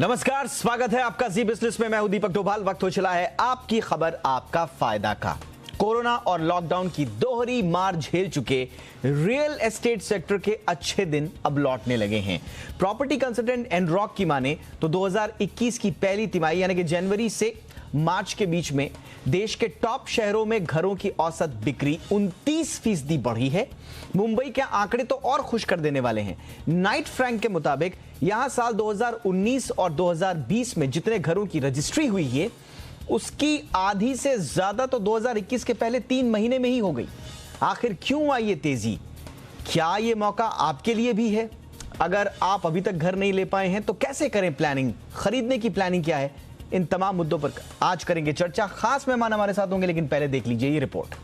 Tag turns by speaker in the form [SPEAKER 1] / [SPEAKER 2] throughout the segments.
[SPEAKER 1] नमस्कार, स्वागत है आपका जी बिजनेस में। मैं हूं दीपक डोभाल। वक्त हो चला है आपकी खबर आपका फायदा का। कोरोना और लॉकडाउन की दोहरी मार झेल चुके रियल एस्टेट सेक्टर के अच्छे दिन अब लौटने लगे हैं। प्रॉपर्टी कंसल्टेंट एनरॉक की माने तो 2021 की पहली तिमाही यानी कि जनवरी से मार्च के बीच में देश के टॉप शहरों में घरों की औसत बिक्री 29% बढ़ी है। मुंबई के आंकड़े तो और खुश कर देने वाले हैं। नाइट फ्रैंक के मुताबिक यहां साल 2019 और 2020 में जितने घरों की रजिस्ट्री हुई है उसकी आधी से ज्यादा तो 2021 के पहले 3 महीने में ही हो गई। आखिर क्यों आई ये तेजी? क्या ये मौका आपके लिए भी है? अगर आप अभी तक घर नहीं ले पाए हैं तो कैसे करें प्लानिंग? खरीदने की प्लानिंग क्या है? इन तमाम मुद्दों पर आज करेंगे चर्चा। खास मेहमान हमारे साथ होंगे, लेकिन पहले देख लीजिए ये रिपोर्ट।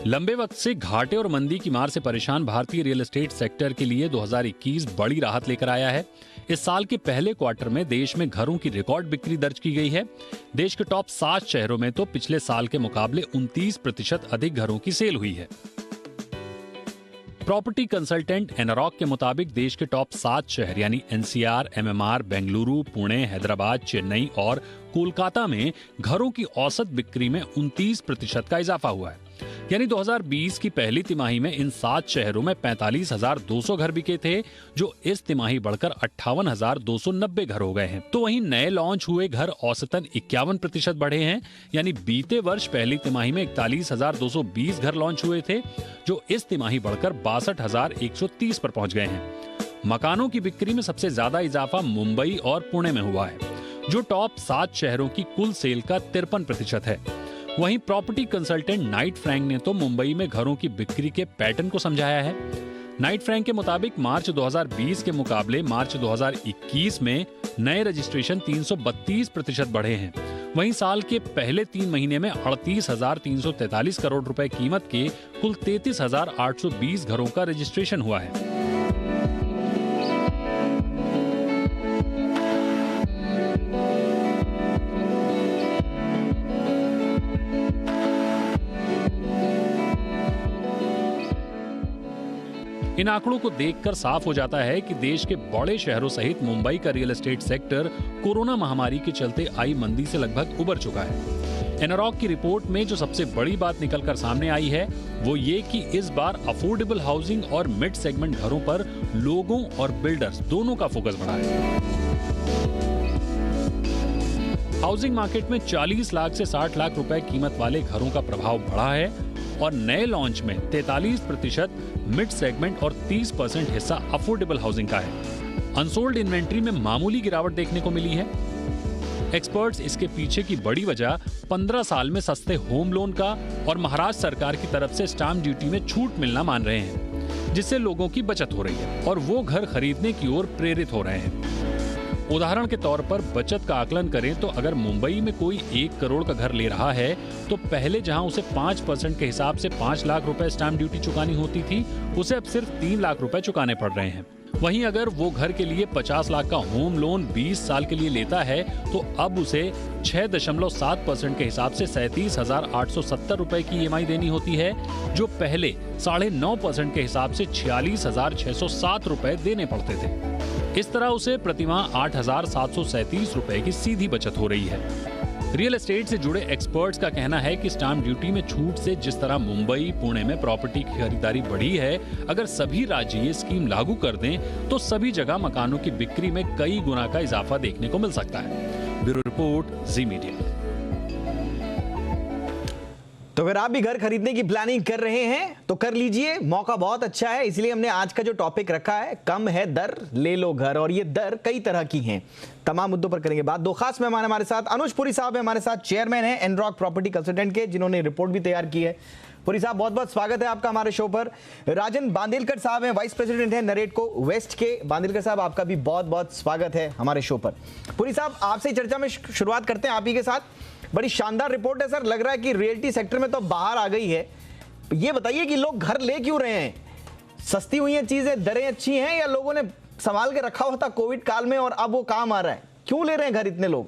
[SPEAKER 2] लंबे वक्त से घाटे और मंदी की मार से परेशान भारतीय रियल एस्टेट सेक्टर के लिए 2021 बड़ी राहत लेकर आया है। इस साल के पहले क्वार्टर में देश में घरों की रिकॉर्ड बिक्री दर्ज की गई है। देश के टॉप 7 शहरों में तो पिछले साल के मुकाबले 29% अधिक घरों की सेल हुई है। प्रॉपर्टी कंसल्टेंट एनरॉक के मुताबिक देश के टॉप 7 शहर यानी एनसीआर, एमएमआर, बेंगलुरु, पुणे, हैदराबाद, चेन्नई और कोलकाता में घरों की औसत बिक्री में 29% का इजाफा हुआ है। यानी 2020 की पहली तिमाही में इन 7 शहरों में 45,200 घर बिके थे, जो इस तिमाही बढ़कर 58,290 घर हो गए हैं। तो वहीं नए लॉन्च हुए घर औसतन 51% बढ़े हैं। यानी बीते वर्ष पहली तिमाही में 41,220 घर लॉन्च हुए थे, जो इस तिमाही बढ़कर 62,130 पर पहुंच गए हैं। मकानों की बिक्री में सबसे ज्यादा इजाफा मुंबई और पुणे में हुआ है, जो टॉप 7 शहरों की कुल सेल का 53% है। वहीं प्रॉपर्टी कंसल्टेंट नाइट फ्रैंक ने तो मुंबई में घरों की बिक्री के पैटर्न को समझाया है। नाइट फ्रैंक के मुताबिक मार्च 2020 के मुकाबले मार्च 2021 में नए रजिस्ट्रेशन 332% बढ़े हैं। वहीं साल के पहले 3 महीने में 38,343 करोड़ रुपए कीमत के कुल 33,820 घरों का रजिस्ट्रेशन हुआ है। इन आंकड़ों को देखकर साफ हो जाता है कि देश के बड़े शहरों सहित मुंबई का रियल एस्टेट सेक्टर कोरोना महामारी के चलते आई मंदी से लगभग उबर चुका है। एनरॉक की रिपोर्ट में जो सबसे बड़ी बात निकलकर सामने आई है वो ये कि इस बार अफोर्डेबल हाउसिंग और मिड सेगमेंट घरों पर लोगों और बिल्डर्स दोनों का फोकस बढ़ा है। हाउसिंग मार्केट में 40 लाख से 60 लाख रुपए कीमत वाले घरों का प्रभाव बढ़ा है और नए लॉन्च में 43% मिड सेगमेंट और 30% हिस्सा अफोर्डेबल हाउसिंग का है। अनसोल्ड इन्वेंट्री में मामूली गिरावट देखने को मिली है। एक्सपर्ट्स इसके पीछे की बड़ी वजह 15 साल में सस्ते होम लोन का और महाराष्ट्र सरकार की तरफ से स्टाम्प ड्यूटी में छूट मिलना मान रहे हैं, जिससे लोगों की बचत हो रही है और वो घर खरीदने की ओर प्रेरित हो रहे हैं। उदाहरण के तौर पर बचत का आकलन करें तो अगर मुंबई में कोई 1 करोड़ का घर ले रहा है तो पहले जहां उसे 5% के हिसाब से 5 लाख रुपए स्टाम्प ड्यूटी चुकानी होती थी, उसे अब सिर्फ 3 लाख रुपए चुकाने पड़ रहे हैं। वहीं अगर वो घर के लिए 50 लाख का होम लोन 20 साल के लिए लेता है तो अब उसे 6.7% के हिसाब से 37,870 रुपए की ईएमआई देनी होती है, जो पहले 9.5% के हिसाब से 46,607 रुपए देने पड़ते थे। इस तरह उसे प्रतिमाह 8,737 रुपए की सीधी बचत हो रही है। रियल एस्टेट से जुड़े एक्सपर्ट्स का कहना है कि स्टाम्प ड्यूटी में छूट से जिस तरह मुंबई, पुणे में प्रॉपर्टी की खरीदारी बढ़ी है, अगर सभी राज्य ये स्कीम लागू कर दें तो सभी जगह मकानों की बिक्री में कई गुना का इजाफा देखने को मिल सकता है। ब्यूरो रिपोर्ट, जी मीडिया।
[SPEAKER 1] तो अगर आप भी घर खरीदने की प्लानिंग कर रहे हैं तो कर लीजिए, मौका बहुत अच्छा है। इसलिए हमने आज का जो टॉपिक रखा है, कम है दर ले लो घर, और ये दर कई तरह की हैं। तमाम मुद्दों पर करेंगे बात। 2 खास मेहमान हमारे साथ। अनुज पुरी साहब है हमारे साथ, चेयरमैन है एनरॉक प्रॉपर्टी कंसल्टेंट के, जिन्होंने रिपोर्ट भी तैयार की है। पुरी साहब, बहुत बहुत स्वागत है आपका हमारे शो पर। राजन बांदेलकर साहब हैं, वाइस प्रेसिडेंट हैं नरेटको वेस्ट के। बांदेलकर साहब, आपका भी बहुत बहुत स्वागत है हमारे शो पर। पुरी साहब, आपसे चर्चा में शुरुआत करते हैं आप ही के साथ। बड़ी शानदार रिपोर्ट है सर, लग रहा है कि रियल्टी सेक्टर में तो बाहर आ गई है। ये बताइए कि लोग घर ले क्यों रहे हैं? सस्ती हुई हैं चीजें, दरें अच्छी हैं, या लोगों ने संभाल के रखा हुआ था कोविड काल में और अब वो काम आ रहा है? क्यों ले रहे हैं घर इतने लोग?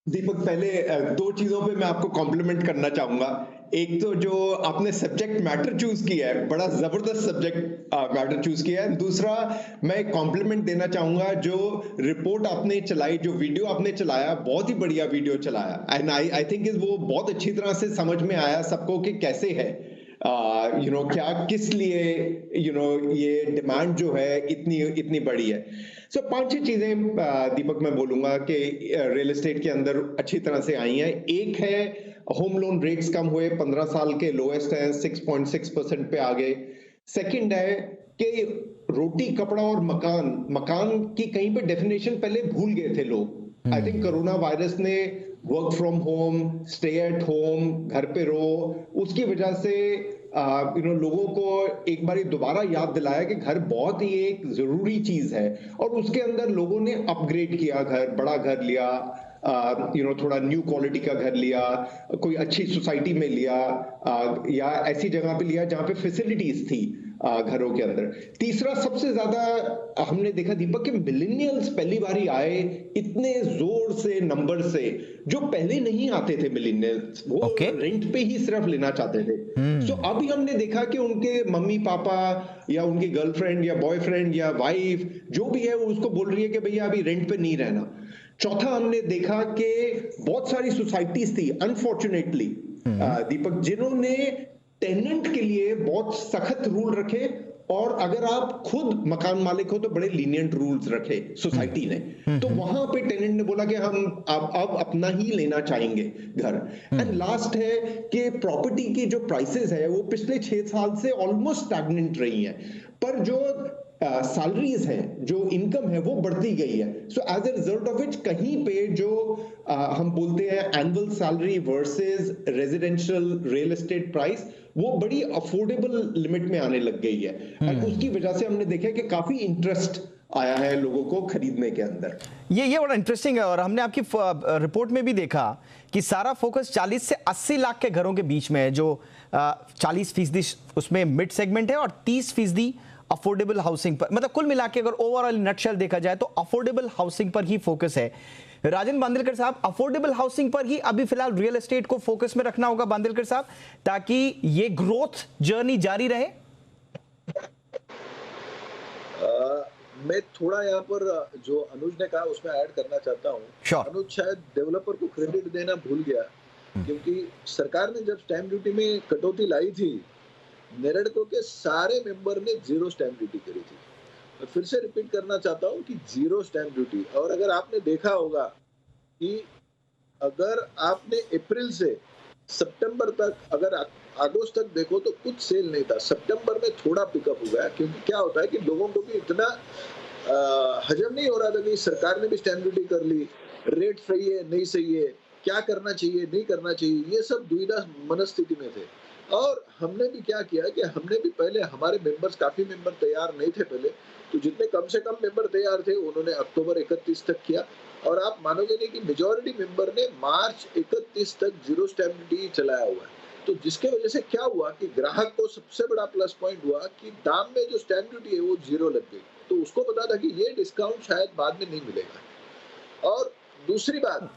[SPEAKER 3] दीपक, पहले दो चीजों पे मैं आपको कॉम्प्लीमेंट करना चाहूंगा। एक तो जो आपने सब्जेक्ट मैटर चूज किया है, बड़ा जबरदस्त सब्जेक्ट मैटर चूज किया है। दूसरा, मैं कॉम्प्लीमेंट देना चाहूंगा, जो रिपोर्ट आपने चलाई, जो वीडियो आपने चलाया, बहुत ही बढ़िया वीडियो चलाया। एंड आई थिंक वो बहुत अच्छी तरह से समझ में आया सबको कि कैसे है, क्या किस लिए ये डिमांड जो है इतनी बड़ी है। सो 5-6 चीजें दीपक मैं बोलूंगा कि रियल एस्टेट के अंदर अच्छी तरह से आई हैं। एक है, होम लोन रेट्स कम हुए, 15 साल के लोएस्ट हैं, 6.6% पे आ गए। सेकंड है कि रोटी कपड़ा और मकान की कहीं पे डेफिनेशन पहले भूल गए थे लोग। आई थिंक कोरोना वायरस ने work from home, stay at home, घर पे रहो, उसकी वजह से लोगों को एक बार दोबारा याद दिलाया कि घर बहुत ही एक जरूरी चीज है। और उसके अंदर लोगों ने अपग्रेड किया, घर, बड़ा घर लिया, थोड़ा न्यू क्वालिटी का घर लिया, कोई अच्छी सोसाइटी में लिया, या ऐसी जगह पे लिया जहां पे फैसिलिटीज थी घरों के अंदर। तीसरा, सबसे ज्यादा हमने देखा दीपक कि मिलेनियल्स पहली बारी आए इतने जोर से, नंबर से, जो पहले नहीं आते थे मिलेनियल्स, वो रेंट पे ही सिर्फ लेना चाहते थे। तो अभी हमने देखा कि उनके मम्मी पापा या उनकी गर्लफ्रेंड या बॉयफ्रेंड या वाइफ जो भी है, वो उसको बोल रही है कि भैया अभी रेंट पे नहीं रहना। चौथा, हमने देखा कि बहुत सारी सोसाइटीज थी अनफॉर्चुनेटली दीपक, जिन्होंने टेनेंट के लिए बहुत सख्त रूल रखे, और अगर आप खुद मकान मालिक हो तो बड़े लीनियंट रूल्स रखे सोसाइटी ने। तो वहां पे टेनेंट ने बोला कि हम अब अपना ही लेना चाहेंगे घर। एंड लास्ट है कि प्रॉपर्टी की जो प्राइसेस है वो पिछले 6 साल से ऑलमोस्ट स्टैग्नेंट रही हैं, पर जो सैलरीज हैं, जो इनकम है, वो बढ़ती गई है। So as a result of it, कहीं पे जो हम बोलते हैं annual salary versus residential real estate price, वो बड़ी अफोर्डेबल लिमिट में आने लग गई है। और उसकी वजह से हमने देखा कि काफी इंटरेस्ट आया है लोगों को खरीदने के अंदर।
[SPEAKER 1] ये बड़ा इंटरेस्टिंग है। और हमने आपकी रिपोर्ट में भी देखा कि सारा फोकस 40 से 80 लाख के घरों के बीच में है, जो 40% उसमें मिड सेगमेंट है और 30% अफोर्डेबल हाउसिंग पर। मतलब कुल मिला के अगर ओवरऑल नटशेल देखा जाए तो अफोर्डेबल हाउसिंग पर ही फोकस है। राजन बांदिलकर साहब, अफोर्डेबल हाउसिंग पर ही अभी फिलहाल रियल एस्टेट को फोकस में रखना होगा बांदिलकर साहब, ताकि ये ग्रोथ जर्नी जारी रहे।
[SPEAKER 4] मैं थोड़ा यहाँ पर जो अनुज ने कहा उसमें ऐड करना चाहता हूँ।
[SPEAKER 1] Sure.
[SPEAKER 4] अनुज शायद डेवलपर को क्रेडिट देना भूल गया, क्योंकि सरकार ने जब स्टैंप ड्यूटी में कटौती लाई थी, नेरेडको के सारे मेंबर ने 0 स्टैंप ड्यूटी करी थी। मैं फिर से रिपीट करना चाहता हूँ कि 0 स्टैंप ड्यूटी। और अगर आपने देखा होगा कि अगर आपने अप्रैल से सितंबर तक, अगर अगस्त तक देखो तो कुछ सेल नहीं था। सितंबर में थोड़ा पिकअप हो गया, क्योंकि क्या होता है कि लोगों को भी इतना हजम नहीं हो रहा था कि सरकार ने भी स्टैंप ड्यूटी कर ली, रेट सही है नहीं सही है, क्या करना चाहिए नहीं करना चाहिए, ये सब दुविधा मनस्थिति में थे। और हमने भी क्या किया कि हमने भी पहले, हमारे मेंबर्स, काफी मेंबर तैयार नहीं थे पहले, तो जितने कम से कम मेंबर तैयार थे उन्होंने अक्टूबर 31 तक किया। और आप मानोगे नहीं कि मेजॉरिटी मेंबर ने मार्च 31 तक 0 स्टैंप ड्यूटी चलाया हुआ है। तो जिसके वजह से क्या हुआ कि ग्राहक को सबसे बड़ा प्लस पॉइंट हुआ कि दाम में जो स्टैंप ड्यूटी है वो 0 लग गई। तो उसको पता था कि ये डिस्काउंट शायद बाद में नहीं मिलेगा। और दूसरी बात,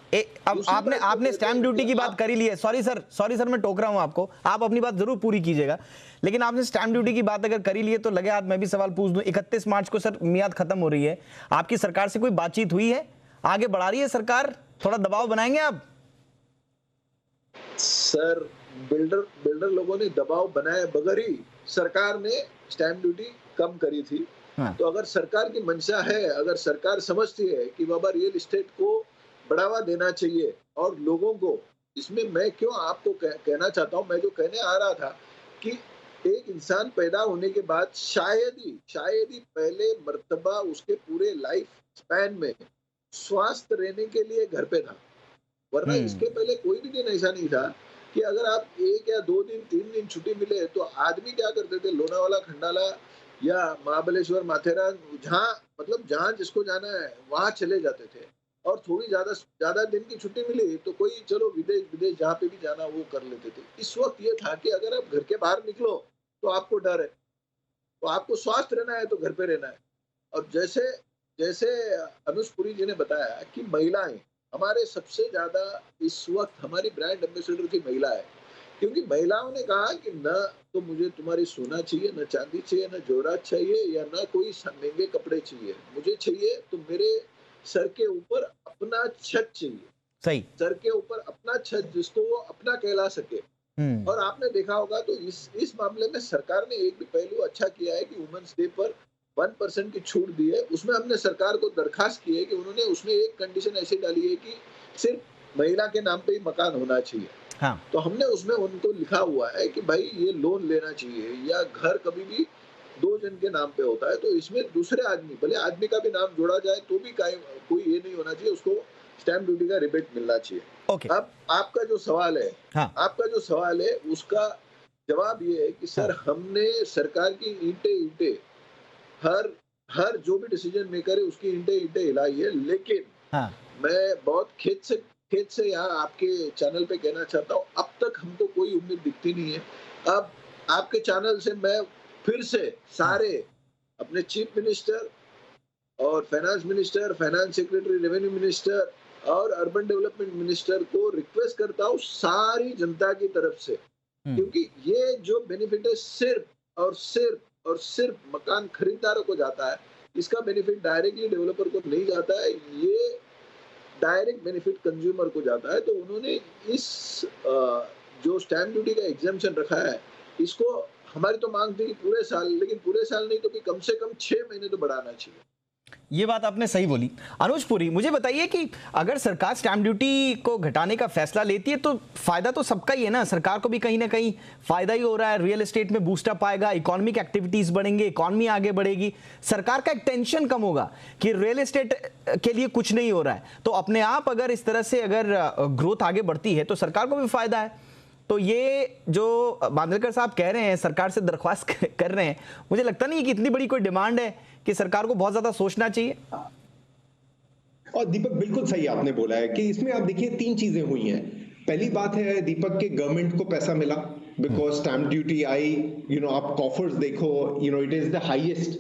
[SPEAKER 1] अब आपने स्टैंप ड्यूटी की बात करी ली है। सॉरी सर मैं टोक रहा हूं आपको, आप अपनी बात जरूर पूरी कीजिएगा, लेकिन आपने स्टैंप ड्यूटी की बात अगर करी ली है तो लगे हाथ मैं भी सवाल पूछ दूं। 31 मार्च को सर मियाद खत्म हो रही है, आपकी सरकार से कोई बातचीत हुई है? आगे बढ़ा रही है सरकार? थोड़ा दबाव बनाएंगे आप?
[SPEAKER 4] सर, बिल्डर लोगों ने दबाव बनाए बगैर ही सरकार ने स्टैंप ड्यूटी कम करी थी। तो अगर सरकार की मंशा है, अगर सरकार समझती है कि बाबा रियल एस्टेट को बढ़ावा देना चाहिए और लोगों को, इसमें मैं क्यों आपको कहना चाहता हूं, मैं जो कहने आ रहा था कि एक इंसान पैदा होने के बाद शायद ही पहले मर्तबा उसके पूरे लाइफ स्पैन में स्वस्थ रहने के लिए घर पे था, वरना इसके पहले कोई भी दिन ऐसा नहीं था कि अगर आप 1 या 2 दिन 3 दिन छुट्टी मिले तो आदमी क्या करते थे, लोनावाला, खंडाला या महाबलेश्वर, माथेरान, जहाँ जिसको जाना है वहां चले जाते थे। और थोड़ी ज्यादा दिन की छुट्टी मिली तो कोई चलो विदेश विदेश जहाँ पे भी जाना वो कर लेते थे। इस वक्त ये था कि अगर आप घर के बाहर निकलो तो आपको डर है, तो आपको स्वस्थ रहना है तो घर पे रहना है। और जैसे जैसे अनुज पुरी जी ने बताया कि महिलाएं हमारे सबसे ज्यादा इस वक्त हमारी ब्रांड एम्बेसडर की महिला है, क्योंकि महिलाओं ने कहा कि न तो मुझे तुम्हारी सोना चाहिए, न चांदी चाहिए, न जोरात चाहिए, या न कोई महंगे कपड़े चाहिए, मुझे चाहिए तो मेरे सर के ऊपर अपना छत चाहिए,
[SPEAKER 1] सही।
[SPEAKER 4] सर के ऊपर अपना छत जिसको वो अपना कहला सके। और आपने देखा होगा तो इस मामले में सरकार ने एक भी पहलू अच्छा किया है कि वुमेन्स डे पर 1% की छूट दी है। उसमें हमने सरकार को दरखास्त की है कि उन्होंने उसमें एक कंडीशन ऐसी डाली है कि सिर्फ महिला के नाम पे ही मकान होना चाहिए।
[SPEAKER 1] हाँ।
[SPEAKER 4] तो हमने उसमें उनको लिखा हुआ है कि भाई ये लोन लेना चाहिए, या घर कभी भी 2 जन के नाम पे होता है तो इसमें दूसरे आदमी, भले आदमी का भी नाम जोड़ा जाए तो भी कोई ये नहीं होना चाहिए, उसको स्टैम्प ड्यूटी का रिबेट मिलना चाहिए।
[SPEAKER 1] ओके।
[SPEAKER 4] अब आपका जो सवाल है,
[SPEAKER 1] हाँ।
[SPEAKER 4] आपका जो सवाल है उसका जवाब ये है कि सर हमने सरकार की ईंटे हर जो भी डिसीजन मेकर है उसकी ईंटे हिलाई है, लेकिन मैं बहुत खेत से यहाँ आपके चैनल पे कहना चाहता हूँ, अब तक हमको कोई उम्मीद दिखती नहीं है। अब आपके चैनल से मैं फिर से सारे अपने चीफ मिनिस्टर और finance minister, finance secretary, revenue minister और अर्बन डेवलपमेंट मिनिस्टर को रिक्वेस्ट करता हूँ सारी जनता की तरफ से, क्योंकि ये जो बेनिफिट है सिर्फ मकान खरीदारों को जाता है, इसका बेनिफिट डायरेक्टली डेवलपर को नहीं जाता है, ये डायरेक्ट बेनिफिट कंज्यूमर को जाता है। तो उन्होंने इस जो स्टैम्प ड्यूटी का एग्जेम्पशन रखा है, इसको हमारी तो मांग थी कि पूरे साल, लेकिन पूरे साल नहीं तो भी कम से कम 6 महीने तो बढ़ाना चाहिए।
[SPEAKER 1] ये बात आपने सही बोली। अनुज पुरी, मुझे बताइए कि अगर सरकार स्टैम्प ड्यूटी को घटाने का फैसला लेती है तो फायदा तो सबका ही है ना, सरकार को भी कहीं ना कहीं फायदा ही हो रहा है, रियल एस्टेट में बूस्टअप आएगा, इकोनॉमिक एक्टिविटीज बढ़ेंगे, इकोनॉमी आगे बढ़ेगी, सरकार का एक टेंशन कम होगा कि रियल एस्टेट के लिए कुछ नहीं हो रहा है, तो अपने आप अगर इस तरह से अगर ग्रोथ आगे बढ़ती है तो सरकार को भी फायदा है। तो ये जो बांदलकर साहब कह रहे हैं, सरकार से दरख्वास्त कर रहे हैं, मुझे लगता नहीं कि इतनी बड़ी कोई डिमांड है कि सरकार को बहुत ज्यादा सोचना चाहिए।
[SPEAKER 3] और दीपक बिल्कुल सही आपने बोला है कि इसमें आप देखिए 3 चीजें हुई हैं। पहली बात है दीपक के गवर्नमेंट को पैसा मिला बिकॉज स्टैम्प ड्यूटी आई, आप कॉफर्स देखो, इट इज द हाईएस्ट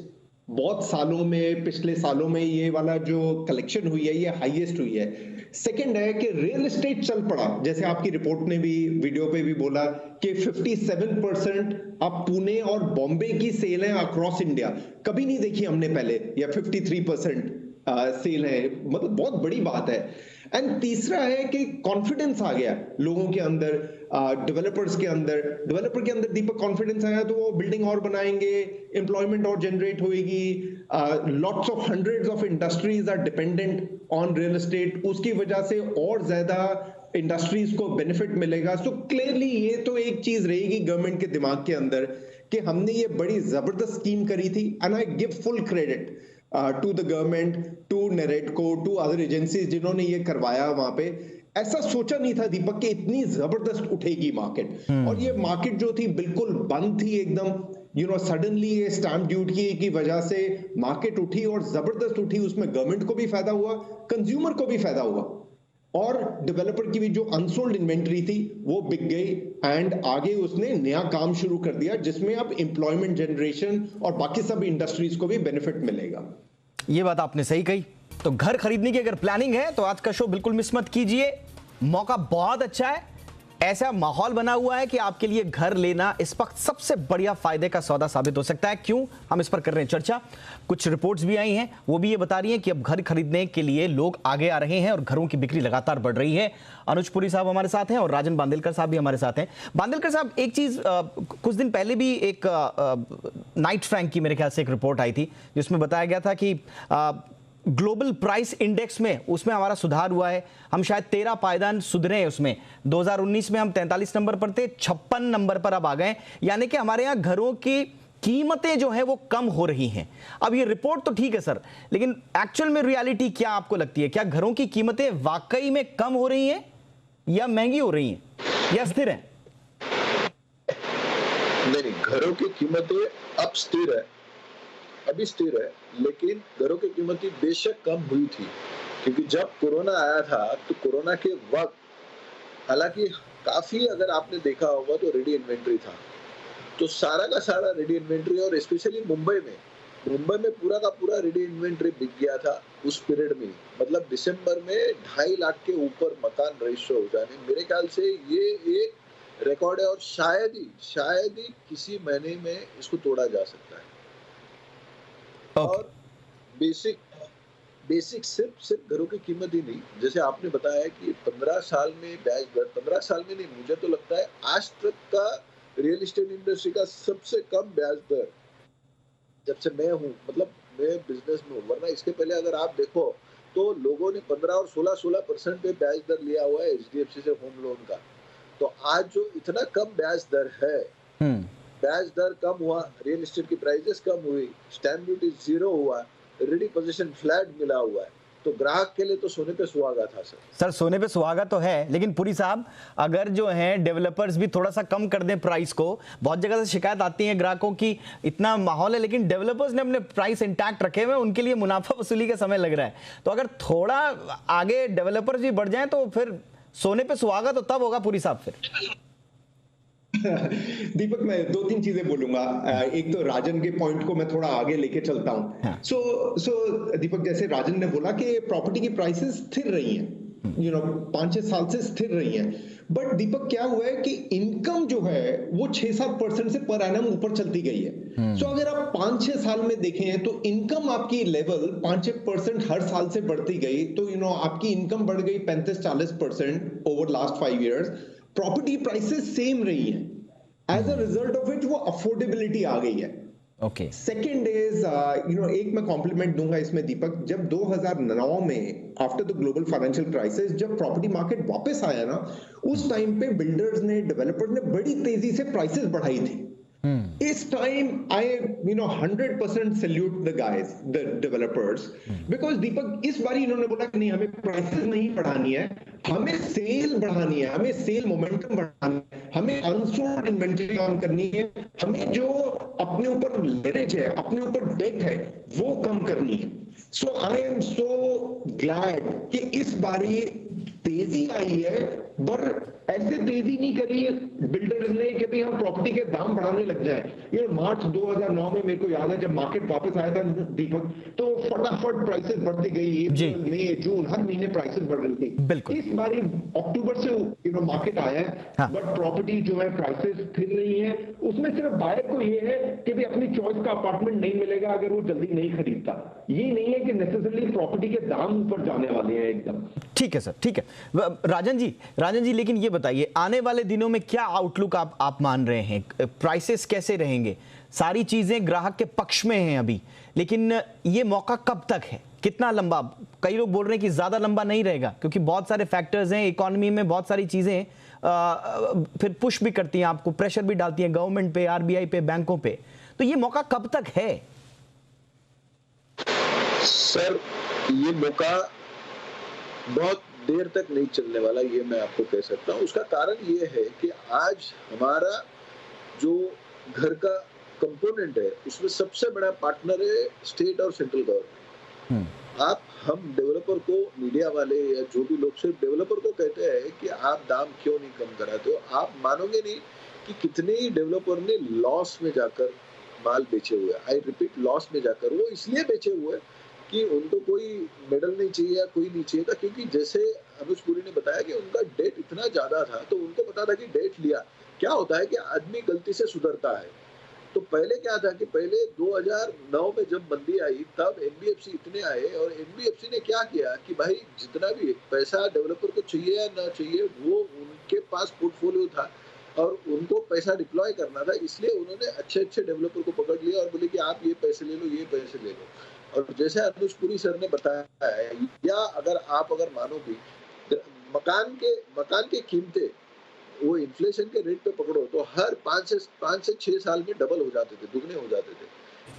[SPEAKER 3] बहुत सालों में, पिछले सालों में ये वाला जो कलेक्शन हुई है ये हाईएस्ट हुई है। सेकंड है कि रियल एस्टेट चल पड़ा, जैसे आपकी रिपोर्ट ने भी वीडियो पे भी बोला कि 57% अब पुणे और बॉम्बे की सेल है अक्रॉस इंडिया, कभी नहीं देखी हमने पहले, या 53% सेल है, मतलब बहुत बड़ी बात है। एंड तीसरा है कि कॉन्फिडेंस आ गया लोगों के अंदर, डेवलपर के अंदर दीपक कॉन्फिडेंस आया तो वो बिल्डिंग और बनाएंगे, एम्प्लॉयमेंट और जनरेट होएगी, lots of hundreds of industries are dependent on real estate, उसकी वजह से और ज्यादा इंडस्ट्रीज को बेनिफिट मिलेगा। सो क्लियरली ये तो एक चीज रहेगी गवर्नमेंट के दिमाग के अंदर कि हमने ये बड़ी जबरदस्त स्कीम करी थी, and I give full credit to the government, to NAREDCO, to other agencies जिन्होंने ये करवाया। वहां पे ऐसा सोचा नहीं था दीपक कि इतनी जबरदस्त उठेगी मार्केट, और ये मार्केट जो थी बिल्कुल बंद थी एकदम, सडनली ये स्टैम्प ड्यूटी की वजह से मार्केट उठी और जबरदस्त उठी। उसमें गवर्नमेंट को भी फायदा हुआ, कंज्यूमर को भी फायदा हुआ, और डेवलपर की भी जो अनसोल्ड इन्वेंटरी थी वो बिक गई, एंड आगे उसने नया काम शुरू कर दिया जिसमें अब एम्प्लॉयमेंट जनरेशन और बाकी सब इंडस्ट्रीज को भी बेनिफिट मिलेगा।
[SPEAKER 1] ये बात आपने सही कही। तो घर खरीदने की अगर प्लानिंग है तो आज का शो बिल्कुल मिस मत कीजिए, मौका बहुत अच्छा है, ऐसा माहौल बना हुआ है कि आपके लिए घर लेना इस वक्त सबसे बढ़िया फायदे का सौदा साबित हो सकता है। क्यों हम इस पर कर रहे हैं चर्चा, कुछ रिपोर्ट्स भी आई हैं, वो भी ये बता रही हैं कि अब घर खरीदने के लिए लोग आगे आ रहे हैं और घरों की बिक्री लगातार बढ़ रही है। अनुज पुरी साहब हमारे साथ हैं और राजन बांदेलकर साहब भी हमारे साथ हैं। बांदेलकर साहब, एक चीज कुछ दिन पहले भी एक नाइट फ्रैंक की मेरे ख्याल से एक रिपोर्ट आई थी जिसमें बताया गया था कि ग्लोबल प्राइस इंडेक्स में उसमें हमारा सुधार हुआ है, हम शायद 13 पायदान सुधरे हैं उसमें। 2019 में हम 43 नंबर पर थे, 56 नंबर पर अब आ गए, यानी कि हमारे यहाँ घरों की कीमतें जो है वो कम हो रही हैं। अब ये रिपोर्ट तो ठीक है सर, लेकिन एक्चुअल में रियलिटी क्या आपको लगती है? क्या घरों की कीमतें वाकई में कम हो रही हैं या महंगी हो रही हैं या स्थिर हैं?
[SPEAKER 4] नहीं, घरों की कीमतें अब स्थिर है, अभी स्थिर है, लेकिन घरों की कीमतें बेशक कम हुई थी, क्योंकि जब कोरोना आया था तो कोरोना के वक्त, हालांकि काफी अगर आपने देखा होगा तो रेडी इन्वेंट्री था, तो सारा का सारा रेडी इन्वेंट्री, और स्पेशली मुंबई में पूरा का पूरा रेडी इन्वेंट्री बिक गया था उस पीरियड में। मतलब दिसंबर में 2.5 लाख के ऊपर मकान रजिस्टर हो जाने, मेरे ख्याल से ये एक रिकॉर्ड है, और शायद ही किसी महीने में इसको तोड़ा जा सकता है। और बेसिक सिर्फ घरों की कीमत ही नहीं, जैसे आपने बताया कि 15 साल में ब्याज दर, 15 साल में नहीं, मुझे तो लगता है आज तक का रियल एस्टेट इंडस्ट्री का सबसे कम ब्याज दर जब से मैं हूँ, मतलब मैं बिजनेस में हूँ। वरना इसके पहले अगर आप देखो तो लोगों ने 15 और 16% पे ब्याज दर लिया हुआ है एचडीएफसी से होम लोन का। तो आज जो इतना कम ब्याज दर है, ब्याज दर कम हुआ, रियल एस्टेट की प्राइसेस कम हुई, स्टैम्प ड्यूटी 0 हुआ, रेडी पोजीशन फ्लैट मिला हुआ है, तो ग्राहक के लिए तो सोने पे सुहागा था सर।
[SPEAKER 1] सोने पे सुहागा तो है, लेकिन पुरी साहब अगर जो है डेवलपर्स भी थोड़ा सा कम कर दें प्राइस को, बहुत जगह से शिकायत आती है ग्राहकों की, इतना माहौल है लेकिन डेवलपर्स ने अपने प्राइस इंटैक्ट रखे हुए, उनके लिए मुनाफा वसूली का समय लग रहा है। तो अगर थोड़ा आगे डेवलपर्स भी बढ़ जाए तो फिर सोने पे सुहागा तो तब होगा पुरी साहब फिर।
[SPEAKER 3] दीपक, मैं 2-3 चीजें बोलूंगा। एक तो राजन के पॉइंट को मैं थोड़ा आगे लेके चलता हूं। सो दीपक, जैसे राजन ने बोला कि प्रॉपर्टी की प्राइसेस स्थिर रही हैं, 5-6 साल से स्थिर रही हैं, बट दीपक क्या हुआ है कि इनकम जो है वो 6-7% से पर एनम ऊपर चलती गई है। सो अगर आप 5-6 साल में देखें तो इनकम आपकी लेवल 5-6% हर साल से बढ़ती गई, तो आपकी इनकम बढ़ गई 35-40% over last 5 years. Property prices same रही है, as a result of it वो अफोर्डेबिलिटी आ गई है।
[SPEAKER 1] ओके,
[SPEAKER 3] सेकेंड इज एक मैं कॉम्प्लीमेंट दूंगा इसमें दीपक, जब 2009 में after the global financial crisis जब प्रॉपर्टी मार्केट वापस आया ना, उस टाइम पे बिल्डर्स ने, डेवलपर्स ने बड़ी तेजी से प्राइसेस बढ़ाई थी। इस time I 100% salute the guys, the developers, because Deepak इस बार इन्होंने बोला कि नहीं, हमें प्राइसेस नहीं बढ़ानी है, हमें सेल बढ़ानी है, हमें सेल मोमेंटम बढ़ानी है, हमें अनसोल्ड इन्वेंटरी ऑन करनी है, हमें जो अपने ऊपर लेवरेज है, अपने ऊपर डेट है, वो कम करनी है। सो आई एम सो ग्लैड कि इस बारी तेजी आई है, पर ऐसे तेजी नहीं करी बिल्डर्स ने कि भाई हम प्रॉपर्टी के दाम बढ़ाने लग जाए। ये मार्च 2009 में मेरे को याद है जब मार्केट वापस आया था दीपक, तो फटाफट प्राइसेस बढ़ती गई, अप्रैल मई जून हर महीने प्राइसेस बढ़ रही थी। इस बार अक्टूबर से मार्केट आया है, बट प्रॉपर्टी जो है प्राइसेस स्थिर रही है। उसमें सिर्फ बायर को ये है कि भाई अपनी चॉइस का अपार्टमेंट नहीं मिलेगा अगर वो जल्दी नहीं खरीदता। ये नहीं है कि नेसेसरली प्रॉपर्टी के दाम ऊपर जाने वाले हैं एकदम।
[SPEAKER 1] ठीक है सर, ठीक है। राजन जी, लेकिन ये बताइए आने वाले दिनों में क्या आउटलुक आप मान रहे हैं, प्राइसेस कैसे रहेंगे? सारी चीजें ग्राहक के पक्ष में हैं अभी, लेकिन ये मौका कब तक है, कितना लंबा? कई लोग बोल रहे हैं कि ज्यादा लंबा नहीं रहेगा, क्योंकि बहुत सारे फैक्टर्स हैं इकोनॉमी में, बहुत सारी चीजें फिर पुश भी करती हैं, आपको प्रेशर भी डालती हैं गवर्नमेंट पे, आरबीआई पे, बैंकों पे। तो ये मौका कब तक है?
[SPEAKER 4] सर, ये मौका बहुत देर तक नहीं चलने वाला, ये मैं आपको कह सकता हूँ। उसका कारण ये है कि आज हमारा जो घर का कंपोनेंट है उसमें सबसे बड़ा पार्टनर है स्टेट और सेंट्रल गवर्नमेंट। हम डेवलपर को, मीडिया वाले या जो भी लोग सिर्फ डेवलपर को कहते हैं कि आप दाम क्यों नहीं कम कराते हो। आप मानोगे नहीं कि कितने ही डेवलपर ने लॉस में जाकर माल बेचे हुए, आई रिपीट लॉस में जाकर। वो इसलिए बेचे हुए कि उनको कोई मेडल नहीं चाहिए या कोई नहीं चाहिए था, क्योंकि जैसे अनुज पुरी ने बताया कि उनका डेट इतना ज्यादा था, तो उनको पता था कि डेट लिया क्या होता है कि आदमी गलती से सुधरता है। तो पहले क्या था कि पहले 2009 में जब मंदी आई तब एनबीएफसी इतने आए, और एनबीएफसी ने क्या किया कि भाई जितना भी पैसा डेवलपर को चाहिए या ना चाहिए, वो उनके पास पोर्टफोलियो था और उनको पैसा डिप्लॉय करना था, इसलिए उन्होंने अच्छे डेवलपर को पकड़ लिया और बोले कि आप ये पैसे ले लो, ये पैसे ले लो। और जैसे अनुज पुरी सर ने बताया है, या अगर मानो भी मकान के कीमतें वो इन्फ्लेशन के रेट पे पकड़ो तो हर 5 से 6 साल में डबल हो जाते थे, दुगने हो जाते थे।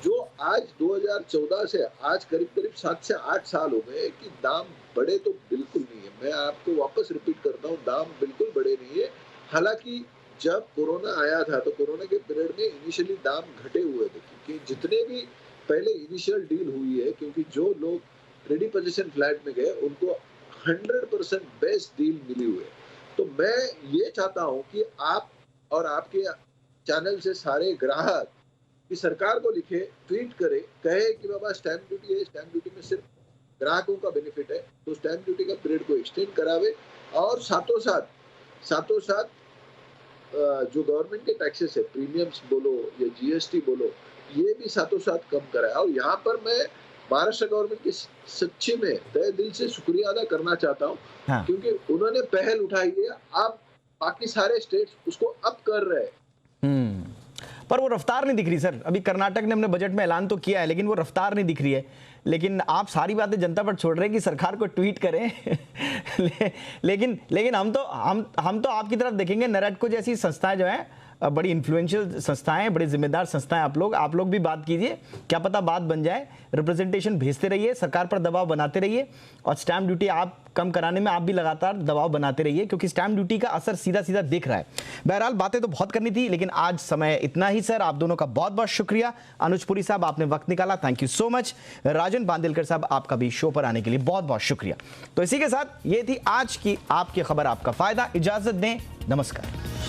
[SPEAKER 4] जो आज 2014 से आज करीब 7 से 8 साल हो गए कि दाम बढ़े तो बिल्कुल नहीं है। मैं आपको वापस रिपीट करता हूँ, दाम बिल्कुल बढ़े नहीं है। हालांकि जब कोरोना आया था तो कोरोना के पीरियड में इनिशियली दाम घटे हुए थे, क्योंकि जितने भी पहले इनिशियल डील हुई है, क्योंकि जो लोग रेडी पोजीशन फ्लैट में गए, उनको 100% बेस्ट डील मिली हुई है। तो मैं ये चाहता हूं कि आप और आपके चैनल से सारे ग्राहक कि सरकार को लिखे, ट्वीट करे, कहे कि बाबा स्टैंप ड्यूटी है, स्टैंप ड्यूटी में सिर्फ ग्राहकों का बेनिफिट है, तो स्टैंप ड्यूटी का पीरियड को एक्सटेंड करावे और साथों साथ जो गवर्नमेंट के टैक्सेस है, प्रीमियम्स बोलो या जीएसटी बोलो, ये भी साथों साथ कम कराया। और यहाँ पर मैं महाराष्ट्र गवर्नमेंट की सच्ची में तहे दिल से शुक्रिया अदा करना चाहता हूँ।
[SPEAKER 1] हाँ।
[SPEAKER 4] क्योंकि उन्होंने पहल उठाई है, अब बाकी सारे स्टेट्स उसको अब कर रहे हैं।
[SPEAKER 1] पर वो रफ्तार नहीं दिख रही सर। अभी कर्नाटक ने अपने बजट में ऐलान तो किया है, लेकिन वो रफ्तार नहीं दिख रही है। लेकिन आप सारी बातें जनता पर छोड़ रहे हैं कि सरकार को ट्वीट करें लेकिन हम तो आपकी तरफ देखेंगे। नरेटको जैसी संस्थाएं जो है बड़ी इन्फ्लुएंशियल संस्थाएं, बड़ी जिम्मेदार संस्थाएं। आप लोग भी बात कीजिए, क्या पता बात बन जाए। रिप्रेजेंटेशन भेजते रहिए, सरकार पर दबाव बनाते रहिए और स्टैंप ड्यूटी आप कम कराने में आप भी लगातार दबाव बनाते रहिए, क्योंकि स्टैंप ड्यूटी का असर सीधा सीधा दिख रहा है। बहरहाल बातें तो बहुत करनी थी, लेकिन आज समय इतना ही सर। आप दोनों का बहुत बहुत शुक्रिया। अनुज पुरी साहब, आपने वक्त निकाला, थैंक यू सो मच। राजन बांदेलकर साहब, आपका भी शो पर आने के लिए बहुत बहुत शुक्रिया। तो इसी के साथ ये थी आज की आपकी खबर आपका फायदा। इजाजत दें, नमस्कार।